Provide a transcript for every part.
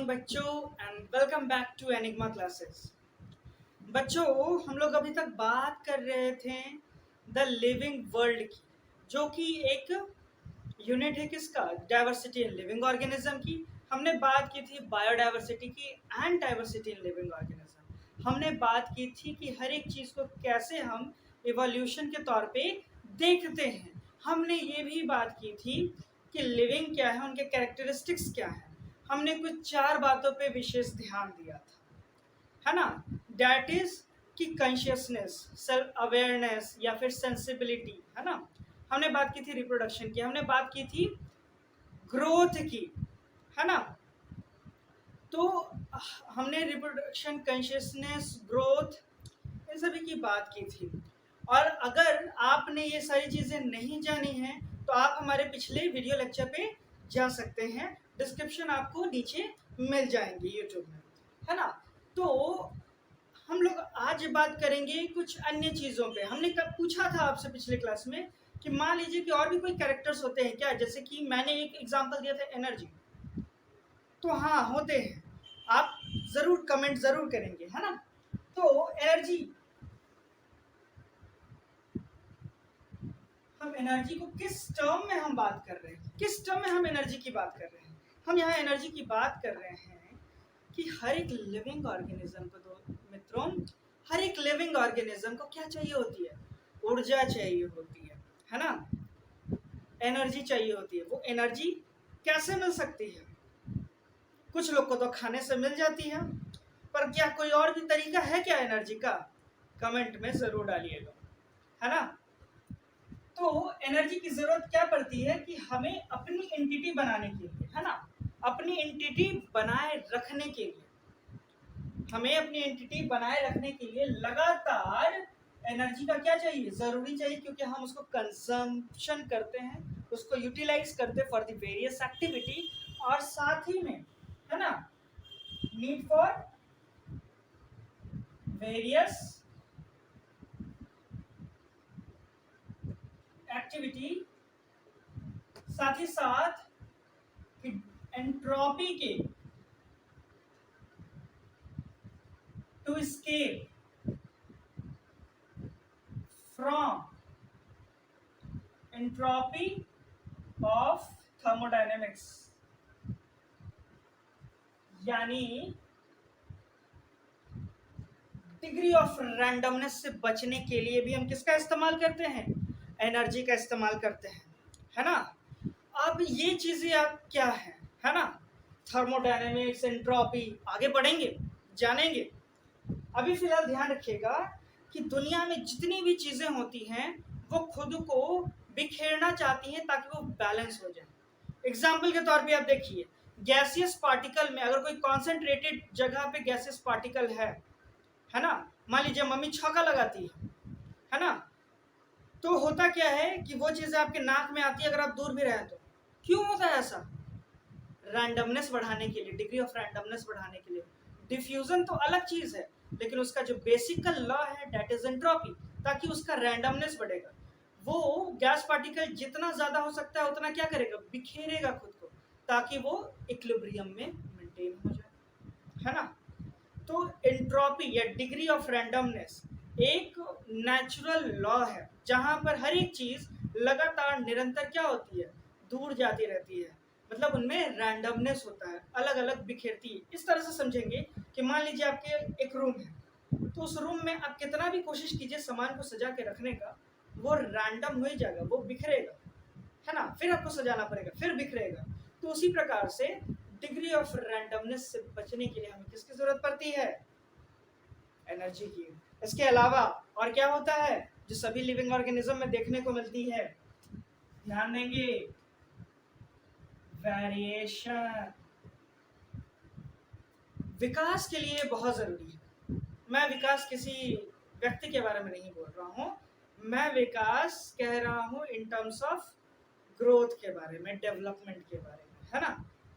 बच्चों and welcome back to Enigma classes. बच्चों, हम लोग अभी तक बात कर रहे थे द लिविंग वर्ल्ड की, जो कि एक यूनिट है किसका, डाइवर्सिटी इन लिविंग ऑर्गेनिज्म की। हमने बात की थी बायोडाइवर्सिटी की and diversity in living organism. हमने बात की थी कि हर एक चीज़ को कैसे हम इवोल्यूशन के तौर पे देखते हैं। हमने ये भी बात की थी कि लिविंग क्या है, उनके कैरेक्टरिस्टिक्स क्या है। हमने कुछ 4 बातों पे विशेष ध्यान दिया था, है ना। डैट इज कि कॉन्शियसनेस, सेल्फ अवेयरनेस या फिर सेंसिबिलिटी, है ना। हमने बात की थी रिप्रोडक्शन की, हमने बात की थी ग्रोथ की, है ना। तो हमने रिप्रोडक्शन, कॉन्शियसनेस, ग्रोथ, इन सभी की बात की थी। और अगर आपने ये सारी चीज़ें नहीं जानी हैं तो आप हमारे पिछले वीडियो लेक्चर पे जा सकते हैं। डिस्क्रिप्शन आपको नीचे मिल जाएंगे यूट्यूब में, है ना। तो हम लोग आज बात करेंगे कुछ अन्य चीज़ों पे। हमने कब पूछा था आपसे पिछले क्लास में कि मान लीजिए कि और भी कोई कैरेक्टर्स होते हैं क्या, जैसे कि मैंने एक एग्जांपल दिया था एनर्जी। तो हाँ, होते हैं। आप ज़रूर कमेंट ज़रूर करेंगे, है ना। तो एनर्जी, हम एनर्जी को किस टर्म में हम बात कर रहे हैं, किस टर्म में हम एनर्जी की बात कर रहे हैं। हम यहाँ एनर्जी की बात कर रहे हैं कि हर एक लिविंग ऑर्गेनिज्म को, तो मित्रों, हर एक लिविंग ऑर्गेनिज्म को क्या चाहिए होती है, ऊर्जा चाहिए होती है ना। एनर्जी चाहिए होती है। वो एनर्जी कैसे मिल सकती है? कुछ लोग को तो खाने से मिल जाती है, पर क्या कोई और भी तरीका है क्या एनर्जी का? कमेंट में जरूर डालिएगा, है ना। तो एनर्जी की जरूरत क्या पड़ती है कि हमें अपनी एंटिटी बनाने के लिए, है ना, अपनी एंटिटी बनाए रखने के लिए, हमें अपनी एंटिटी बनाए रखने के लिए लगातार एनर्जी का क्या चाहिए, जरूरी चाहिए, क्योंकि हम उसको कंजम्पशन करते हैं, उसको यूटिलाइज करते हैं फॉर द वेरियस एक्टिविटी। और साथ ही में, है ना, नीड फॉर वेरियस एक्टिविटी, साथ ही साथ एंट्रोपी के to escape from entropy of thermodynamics, यानी डिग्री ऑफ रैंडमनेस से बचने के लिए भी हम किसका इस्तेमाल करते हैं, एनर्जी का इस्तेमाल करते हैं, है ना। अब ये चीजें आप क्या है ना, थर्मोडायनेमिक्स, एंट्रोपी, आगे बढ़ेंगे, जानेंगे। अभी फिलहाल ध्यान रखिएगा कि दुनिया में जितनी भी चीजें होती हैं वो खुद को बिखेरना चाहती हैं ताकि वो बैलेंस हो जाए। एग्जाम्पल के तौर पे आप देखिए, गैसियस पार्टिकल में अगर कोई कॉन्सेंट्रेटेड जगह पे गैसियस पार्टिकल है ना, मान लीजिए मम्मी छौका लगाती है ना, तो होता क्या है कि वो चीजें आपके नाक में आती है अगर आप दूर भी रहे तो। क्यों होता है ऐसा? रैंडमनेस बढ़ाने के लिए, डिग्री ऑफ रैंडमनेस बढ़ाने के लिए। डिफ्यूजन तो अलग चीज है, लेकिन उसका जो बेसिकल लॉ है दैट इज एंट्रोपी, ताकि उसका रैंडमनेस बढ़ेगा। वो गैस पार्टिकल जितना ज्यादा हो सकता है उतना क्या करेगा, बिखेरेगा खुद को, ताकि वो इक्विलिब्रियम में मेंटेन हो जाए, है ना। तो एंट्रोपी या डिग्री ऑफ रैंडमनेस एक नेचुरल लॉ है, जहां पर हर एक चीज लगातार निरंतर क्या होती है, दूर जाती रहती है। मतलब उनमें रैंडमनेस होता है, अलग अलग बिखेरती है। इस तरह से समझेंगे कि मान लीजिए आपके एक रूम है, तो उस रूम में आप कितना भी कोशिश कीजिए सामान को सजा के रखने का, वो रैंडम हो ही जाएगा, वो बिखरेगा, है ना। फिर आपको सजाना पड़ेगा, फिर बिखरेगा। तो उसी प्रकार से डिग्री ऑफ रैंडमनेस से बचने के लिए हमें किसकी जरूरत पड़ती है, एनर्जी की। इसके अलावा और क्या होता है जो सभी लिविंग ऑर्गेनिज्म में देखने को मिलती है, ध्यान देंगे, वेरिएशन। विकास के लिए बहुत जरूरी है। मैं विकास किसी व्यक्ति के बारे में नहीं बोल रहा हूँ, मैं विकास कह रहा हूँ इन टर्म्स ऑफ ग्रोथ के बारे में, डेवलपमेंट के बारे में, है ना।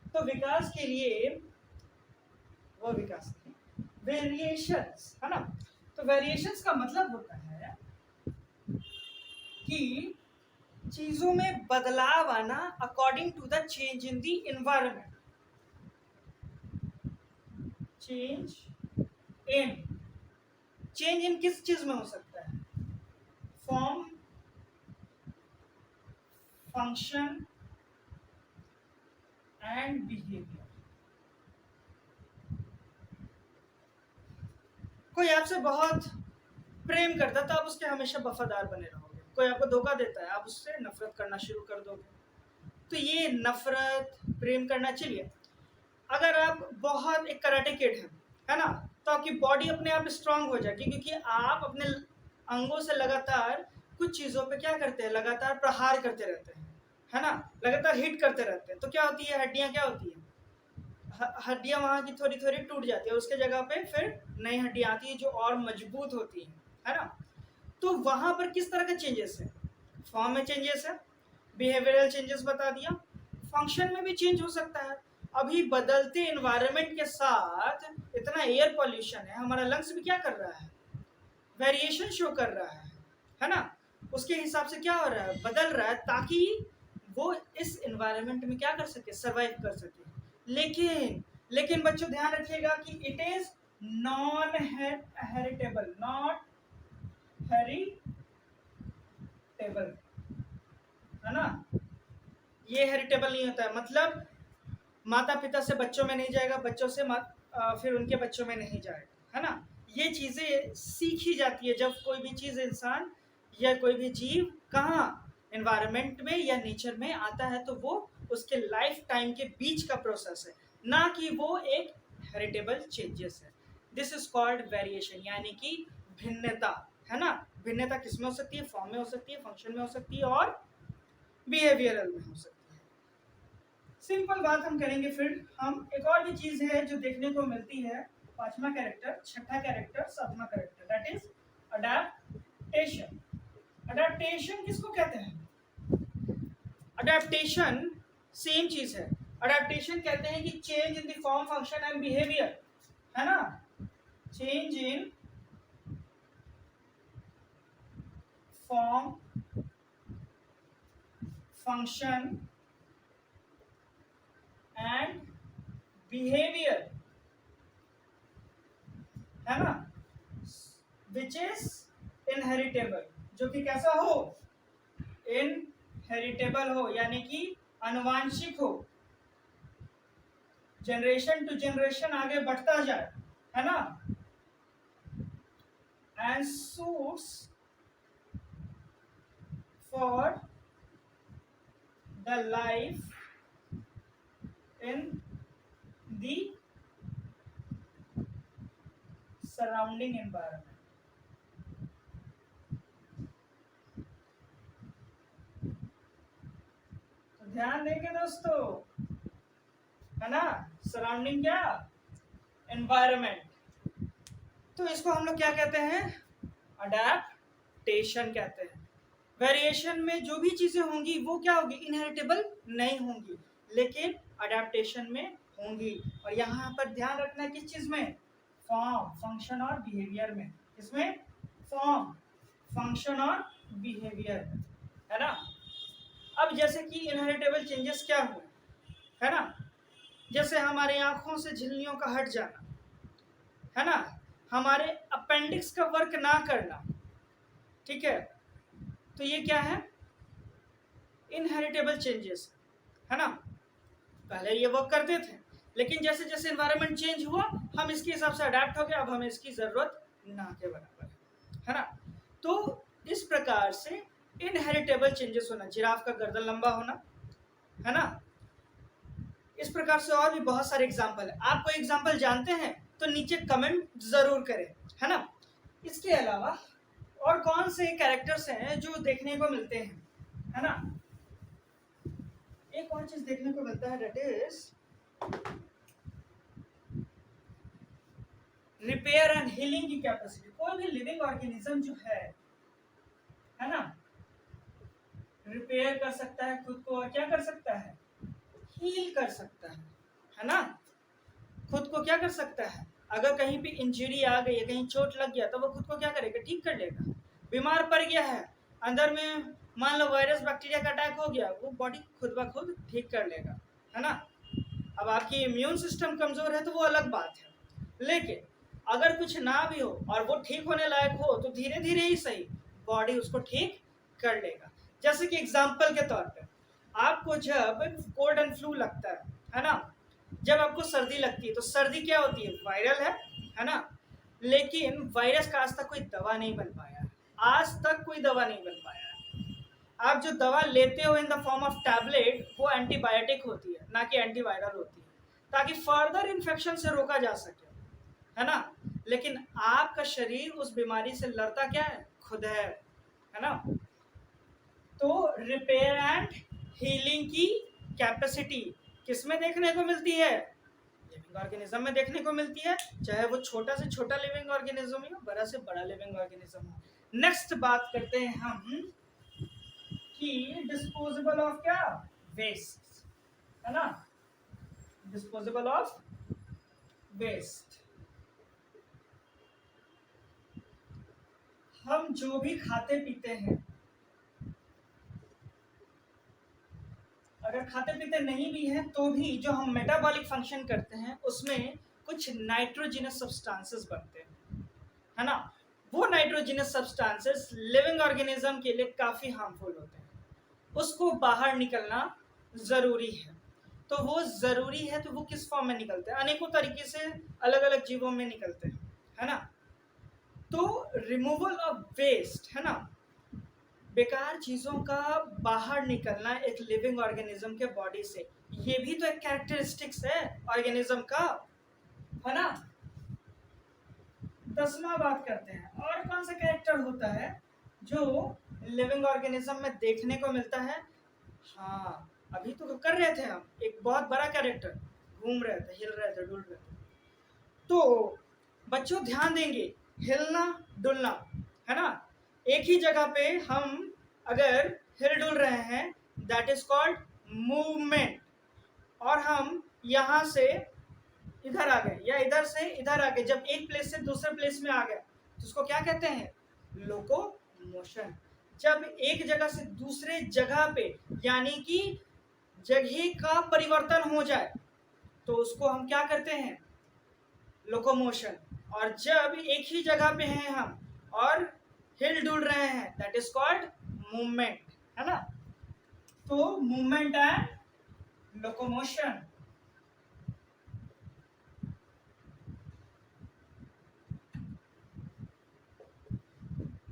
तो विकास के लिए, वो विकास नहीं, वेरिएशंस, है ना। तो वेरिएशंस का मतलब होता है कि चीजों में बदलाव आना according to the change in the environment. Change in, change in किस चीज में हो सकता है? Form, function and behaviour. कोई आपसे बहुत प्रेम करता है तो आप उसके हमेशा वफादार बने रहोगे। कोई आपको धोखा देता है, आप उससे नफरत करना शुरू कर दोगे। तो ये नफरत, प्रेम करना, चलिए अगर आप बहुत एक कराटे किड है ना, तो आपकी बॉडी अपने आप स्ट्रांग हो जाएगी, क्योंकि आप अपने अंगों से लगातार कुछ चीज़ों पे क्या करते हैं, लगातार प्रहार करते रहते हैं, है ना, लगातार हिट करते रहते हैं। तो क्या होती है, हड्डियां क्या होती है, हड्डियां वहां की थोड़ी थोड़ी टूट जाती है, उसके जगह पे फिर नई हड्डियां आती है जो और मजबूत होती है ना। तो वहां पर किस तरह के चेंजेस है? फॉर्म में चेंजेस है, बिहेवियरल चेंजेस बता दिया, फंक्शन में भी चेंज हो सकता है। अभी बदलते एनवायरनमेंट के साथ इतना एयर पॉल्यूशन है, हमारा लंग्स भी क्या कर रहा है, वेरिएशन शो कर रहा है ना। उसके हिसाब से क्या हो रहा है, बदल रहा है, ताकि वो इस एनवायरनमेंट में क्या कर सके, सरवाइव कर सके। लेकिन बच्चों ध्यान रखिएगा कि it is non heritable, not heritable, है ना। ये हेरिटेबल नहीं होता है, मतलब माता पिता से बच्चों में नहीं जाएगा, बच्चों से फिर उनके बच्चों में नहीं जाएगा, है ना। ये चीजें सीखी जाती है जब कोई भी चीज इंसान या कोई भी जीव कहाँ एनवायरनमेंट में या नेचर में आता है, तो वो उसके लाइफ टाइम के बीच का प्रोसेस है, ना कि वो एक हेरिटेबल चेंजेस है। दिस इज कॉल्ड वेरिएशन, यानी कि भिन्नता, है ना। भिन्नता किसमें हो सकती है, फॉर्म में हो सकती है, फंक्शन में हो सकती है और बिहेवियरल में हो सकती है। सिंपल बात हम करेंगे। फिर हम एक और भी चीज है जो देखने को मिलती है, पांचवा कैरेक्टर, छठा कैरेक्टर, सातवां character, that is adaptation. Adaptation किसको कहते हैं? अडैप्टेशन सेम चीज है। अडैप्टेशन कहते हैं कि change in the form, function and behaviour, है ना। Change in form, function and behaviour, है ना, विच इज इनहेरिटेबल, जो कि कैसा हो, इनहेरिटेबल हो, यानी कि अनुवांशिक हो, जनरेशन टू जनरेशन आगे बढ़ता जाए, है ना। And suits for the life in the surrounding environment. तो ध्यान देंगे दोस्तों, है ना, सराउंडिंग क्या, एनवायरनमेंट। तो इसको हम लोग क्या कहते हैं, अडैप्टेशन कहते हैं। वेरिएशन में जो भी चीजें होंगी वो क्या होगी, इनहेरिटेबल नहीं होंगी, लेकिन अडैप्टेशन में होंगी। और यहाँ पर ध्यान रखना है किस चीज में, फॉर्म, फंक्शन और बिहेवियर में। इसमें फॉर्म, फंक्शन और बिहेवियर, है ना। अब जैसे कि इनहेरिटेबल चेंजेस क्या हुए, है ना, जैसे हमारे आंखों से झिल्लियों का हट जाना, है ना, हमारे अपेंडिक्स का वर्क ना करना, ठीक है। तो ये क्या है, इनहेरिटेबल चेंजेस, है ना। पहले ये वर्क करते थे, लेकिन जैसे जैसे एनवायरनमेंट चेंज हुआ, हम इसके हिसाब से अडेप्ट हो गए, अब हमें इसकी जरूरत ना के बराबर, है ना। तो इस प्रकार से इनहेरिटेबल चेंजेस होना, जिराफ का गर्दन लंबा होना, है ना। इस प्रकार से और भी बहुत सारे एग्जाम्पल है। आप कोई एग्जाम्पल जानते हैं तो नीचे कमेंट जरूर करें, है ना। इसके अलावा और कौन से कैरेक्टर्स हैं जो देखने को मिलते हैं, है ना। एक और चीज देखने को मिलता है, that is repair and healing की कैपेसिटी। कोई भी लिविंग ऑर्गेनिज्म जो है ना, रिपेयर कर सकता है खुद को, और क्या कर सकता है, हील कर सकता है ना। खुद को क्या कर सकता है, अगर कहीं भी इंजरी आ गई है, कहीं चोट लग गया, तो वो खुद को क्या करेगा, ठीक कर लेगा। बीमार पड़ गया है, अंदर में मान लो वायरस बैक्टीरिया का अटैक हो गया, वो बॉडी खुद ब खुद ठीक कर लेगा, है ना। अब आपकी इम्यून सिस्टम कमजोर है तो वो अलग बात है, लेकिन अगर कुछ ना भी हो और वो ठीक होने लायक हो तो धीरे धीरे ही सही बॉडी उसको ठीक कर लेगा। जैसे कि एग्जाम्पल के तौर पे आपको जब कोल्ड एंड फ्लू लगता है ना, जब आपको सर्दी लगती है तो सर्दी क्या होती है, वायरल है ना। लेकिन वायरस का आज तक कोई दवा नहीं बन पाया, आज तक कोई दवा नहीं बन पाया। आप जो दवा लेते हो in the form of tablet वो एंटीबायोटिक होती है ना कि एंटीवायरल होती है, ताकि फर्दर इन्फेक्शन से रोका जा सके, है ना। लेकिन आपका शरीर उस बीमारी से लड़ता क्या है, खुद है ना। तो रिपेयर एंड हीलिंग की कैपेसिटी किसमें देखने को मिलती है, लिविंग ऑर्गेनिज्म में देखने को मिलती है, चाहे वो छोटा से छोटा लिविंग ऑर्गेनिज्म हो, बड़ा से बड़ा लिविंग ऑर्गेनिज्म हो। नेक्स्ट बात करते हैं हम कि डिस्पोजेबल ऑफ क्या, वेस्ट, है ना, डिस्पोजेबल ऑफ वेस्ट। हम जो भी खाते पीते हैं, अगर खाते पीते नहीं भी हैं तो भी जो हम मेटाबॉलिक फंक्शन करते हैं उसमें कुछ नाइट्रोजिनस सब्सटेंसेस बनते हैं, है ना। वो नाइट्रोजिनस सब्सटेंसेस लिविंग ऑर्गेनिज्म के लिए काफी हार्मफुल होते हैं, उसको बाहर निकलना जरूरी है। तो वो जरूरी है तो वो किस फॉर्म में निकलते हैं, अनेकों तरीके से अलग अलग जीवों में निकलते हैं, है ना। तो रिमूवल ऑफ वेस्ट, है ना, बेकार चीजों का बाहर निकलना एक लिविंग ऑर्गेनिज्म के बॉडी से, ये भी तो एक कैरेक्टरिस्टिक्स है ऑर्गेनिज्म का, है ना। 10वां बात करते हैं, और कौन सा कैरेक्टर होता है जो लिविंग ऑर्गेनिज्म में देखने को मिलता है। हाँ, अभी तो कर रहे थे हम, एक बहुत बड़ा कैरेक्टर घूम रहे थे, हिल रहे थे, डुल रहे थे। तो बच्चों ध्यान देंगे, हिलना डुलना, है ना, एक ही जगह पे हम अगर हिल डुल रहे हैं दैट इज कॉल्ड मूवमेंट, और हम यहाँ से इधर आ गए या इधर से इधर आ गए, जब एक प्लेस से दूसरे प्लेस में आ गए तो उसको क्या कहते हैं, लोकोमोशन। जब एक जगह से दूसरे जगह पे यानी कि जगह का परिवर्तन हो जाए तो उसको हम क्या करते हैं, लोकोमोशन। और जब एक ही जगह पे हैं हम और हिल डुल रहे हैं दैट इज कॉल्ड मूवमेंट, है ना। तो मूवमेंट एंड लोकोमोशन।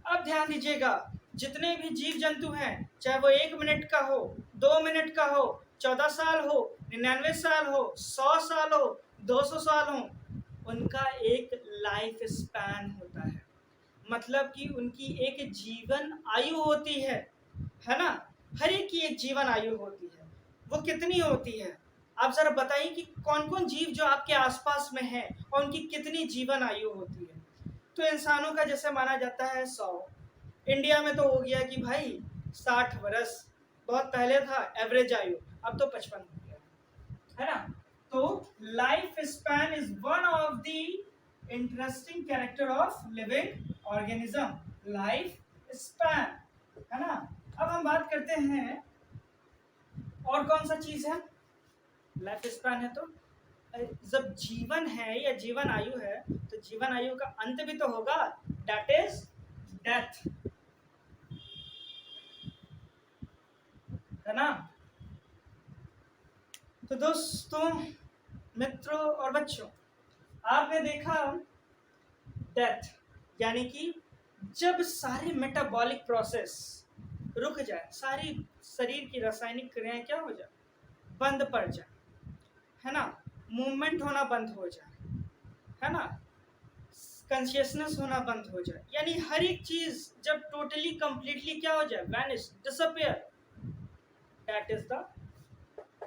अब ध्यान दीजिएगा, जितने भी जीव जंतु हैं, चाहे वो 1 मिनट का हो, 2 मिनट का हो, 14 साल हो, 99 साल हो, 100 साल हो, 200 साल हो, उनका एक लाइफ स्पैन होता है, मतलब कि उनकी एक जीवन आयु होती है ना। हर एक की एक जीवन आयु होती है, वो कितनी होती है, आप जरा बताइए कि कौन कौन जीव जो आपके आसपास में है और उनकी कितनी जीवन आयु होती है। तो इंसानों का जैसे माना जाता है 100, इंडिया में तो हो गया कि भाई 60 वर्ष, बहुत पहले था एवरेज आयु, अब तो 55 हो गया, है ना। तो life span is one of the interesting character of living organism, life span, है ना। अब हम बात करते हैं और कौन सा चीज है, लाइफ स्पैन है तो जब जीवन है या जीवन आयु है तो जीवन आयु का अंत भी तो होगा, दैट इज डेथ, है ना। तो दोस्तों, मित्रों और बच्चों, आपने देखा डेथ यानी कि जब सारी मेटाबॉलिक प्रोसेस रुक जाए, सारी शरीर की रासायनिक क्रियाएं क्या हो जाए, बंद पड़ जाए, है ना, मूवमेंट होना बंद हो जाए, है ना, कॉन्शियसनेस होना बंद हो जाए, यानी हर एक चीज जब टोटली कंप्लीटली क्या हो जाए, vanish, disappear, that is the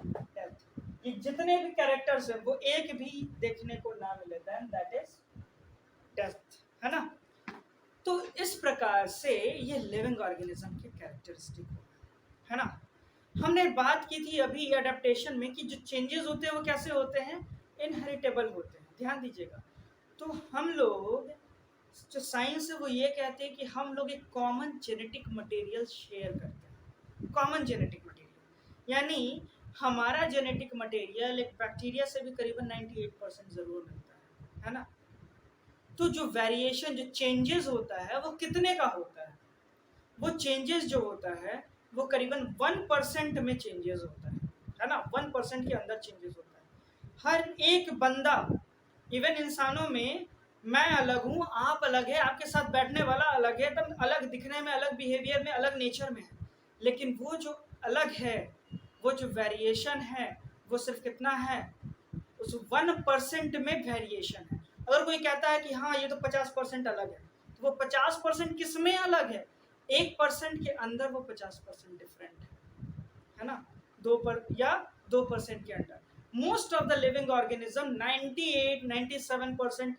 death. ये जितने भी कैरेक्टर्स हैं वो एक भी देखने को ना मिले, देन दैट इज डेथ, है ना। तो इस प्रकार से ये लिविंग ऑर्गेनिज्म के कैरेक्टरिस्टिक है ना। हमने बात की थी अभी एडेप्टेशन में कि जो चेंजेस होते हैं वो कैसे होते हैं, इनहेरिटेबल होते हैं, ध्यान दीजिएगा। तो हम लोग जो साइंस है वो ये कहते हैं कि हम लोग एक कॉमन जेनेटिक मटेरियल शेयर करते हैं, कॉमन जेनेटिक मटेरियल, यानी हमारा जेनेटिक मटेरियल एक बैक्टीरिया से भी करीबन 98% जरूर मिलता है, है ना। तो जो वेरिएशन, जो चेंजेस होता है वो कितने का होता है? वो चेंजेस जो होता है वो करीबन 1% में चेंजेस होता है ना। 1% के अंदर चेंजेस होता है। हर एक बंदा, इवन इंसानों में, मैं अलग हूँ, आप अलग है, आपके साथ बैठने वाला अलग है, एकदम अलग दिखने में, अलग बिहेवियर में, अलग नेचर में है, लेकिन वो जो अलग है, वो जो वेरिएशन है, वो सिर्फ कितना है? उस 1% में वेरिएशन है। अगर कोई कहता है कि हाँ ये तो 50% अलग है, तो वो 50% किस में अलग है? 1% के अंदर वो 50% डिफरेंट है ना। 2% के अंदर most of the living organism 98-97%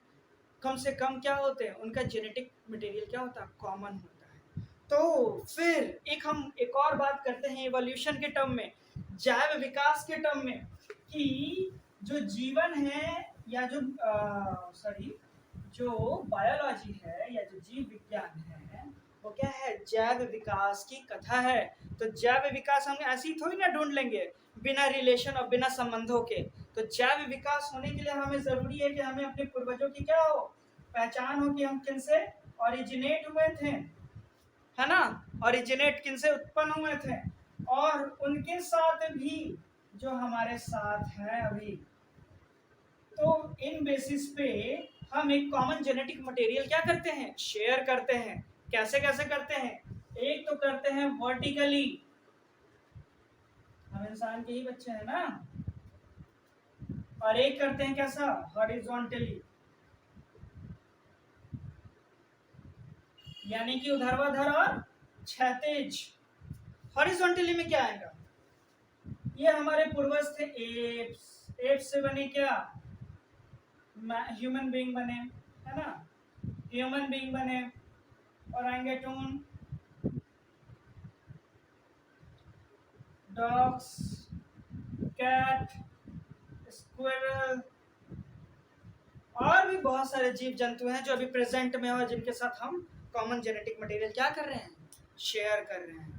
कम से कम क्या होते हैं, उनका जेनेटिक मटेरियल क्या होता है? कॉमन होता है। तो फिर एक और बात करते हैं इवोल्यूशन के टर्म में, जैव विकास के टर्म में, कि जो जीवन है या जो सॉरी जो बायोलॉजी है या जो जीव विज्ञान है, वो क्या है? जैव विकास की कथा है। तो जैव विकास हम ऐसे ही थोड़ी ना ढूंढ लेंगे बिना रिलेशन और बिना संबंधों के। तो जैव विकास होने के लिए हमें जरूरी है कि हमें अपने पूर्वजों की क्या हो? पहचान हो कि हम किनसे ओरिजिनेट हुए थे, है ना। ओरिजिनेट किनसे उत्पन्न हुए थे, और उनके साथ भी जो हमारे साथ हैं अभी। तो इन बेसिस पे हम एक कॉमन जेनेटिक मटेरियल क्या करते हैं? शेयर करते हैं। कैसे कैसे करते हैं? एक तो करते हैं वर्टिकली, हम इंसान के ही बच्चे हैं ना, और एक करते हैं कैसा? हॉरिजॉन्टली, यानी कि ऊर्ध्वाधर और क्षैतिज। हॉरिजॉन्टली में क्या आएगा? ये हमारे पूर्वज थे एप्स, एप्स से बने क्या? ह्यूमन बीइंग बने, है ना। ह्यूमन बीइंग बने, ओरंगेटून, डॉग्स, कैट, स्क्विरल, और भी बहुत सारे जीव जंतु हैं जो अभी प्रेजेंट में और जिनके साथ हम कॉमन जेनेटिक मटेरियल क्या कर रहे हैं? शेयर कर रहे हैं।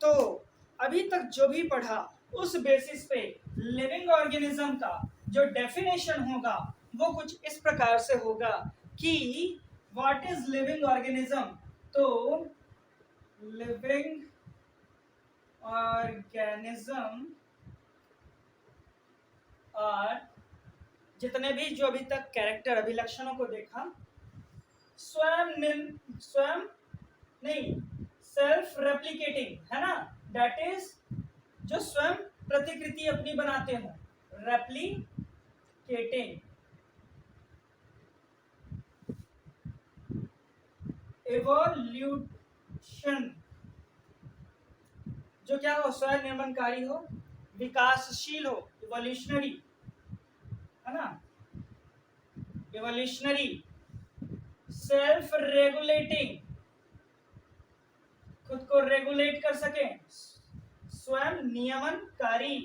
तो अभी तक जो भी पढ़ा, उस बेसिस पे लिविंग ऑर्गेनिज्म का जो डेफिनेशन होगा वो कुछ इस प्रकार से होगा कि व्हाट इज लिविंग ऑर्गेनिज्म। तो लिविंग ऑर्गेनिज्म और जितने भी जो अभी तक कैरेक्टर अभिलक्षणों को देखा, स्वयं नहीं, सेल्फ रेप्लिकेटिंग, है ना। दैट इज जो स्वयं प्रतिकृति अपनी बनाते हो, रेप्लिकेटिंग। एवोल्यूशन जो क्या हो? स्वयं निर्माणकारी हो, विकासशील हो, इवोल्यूशनरी, है ना। इवोल्यूशनरी, सेल्फ रेगुलेटिंग, खुद को रेगुलेट कर सके, स्वयं नियमनकारी,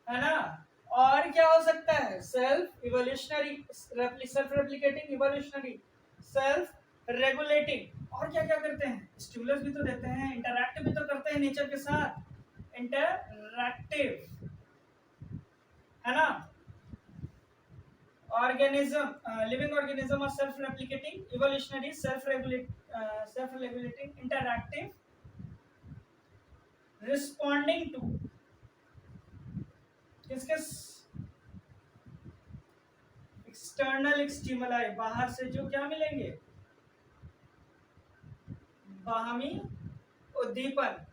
है ना। और क्या हो सकता है? Self evolutionary, self replicating, evolutionary, self regulating. और क्या क्या करते हैं? स्टिमुलस भी तो देते हैं, इंटरैक्ट भी तो करते हैं नेचर के साथ, इंटरैक्टिव, है ना। ऑर्गेनिज्म, लिविंग ऑर्गेनिज्म और self replicating, evolutionary, self regulating, interactive, responding to किसके? एक्सटर्नल स्टिमुलाई, बाहर से जो क्या मिलेंगे? बाहमी उद्दीपन,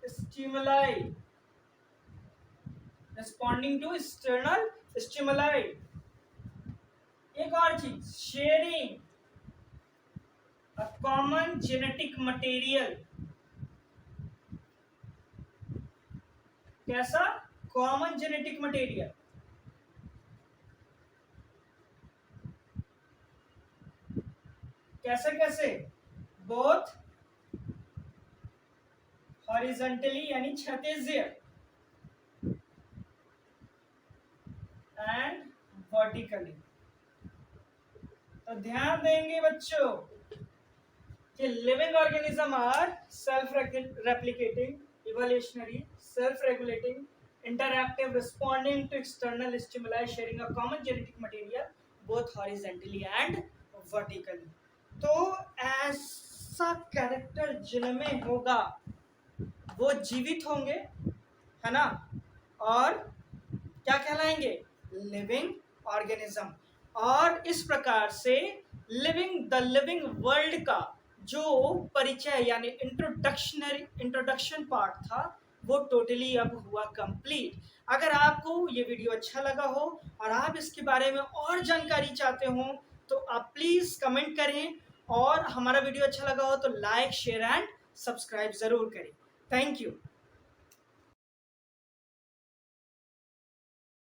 stimuli, responding to external stimuli. एक और चीज, sharing a common genetic material. कैसा? Common genetic material. कैसे कैसे? बोथ हॉरिजॉन्टली यानी क्षैतिज, एंड वर्टिकली। तो ध्यान देंगे बच्चों कि living organism are self replicating, evolutionary, self regulating, interactive, responding to external stimuli, sharing a common genetic material both horizontally and vertically. तो ऐसा कैरेक्टर जिनमें होगा वो जीवित होंगे, है ना, और क्या कहलाएंगे, लिविंग ऑर्गेनिज्म। और इस प्रकार से द लिविंग वर्ल्ड का जो परिचय यानी इंट्रोडक्शन पार्ट था वो टोटली अब हुआ कंप्लीट। अगर आपको ये वीडियो अच्छा लगा हो और आप इसके बारे में और जानकारी चाहते हो तो आप प्लीज कमेंट करें, और हमारा वीडियो अच्छा लगा हो तो लाइक, शेयर एंड सब्सक्राइब जरूर करें। Thank you.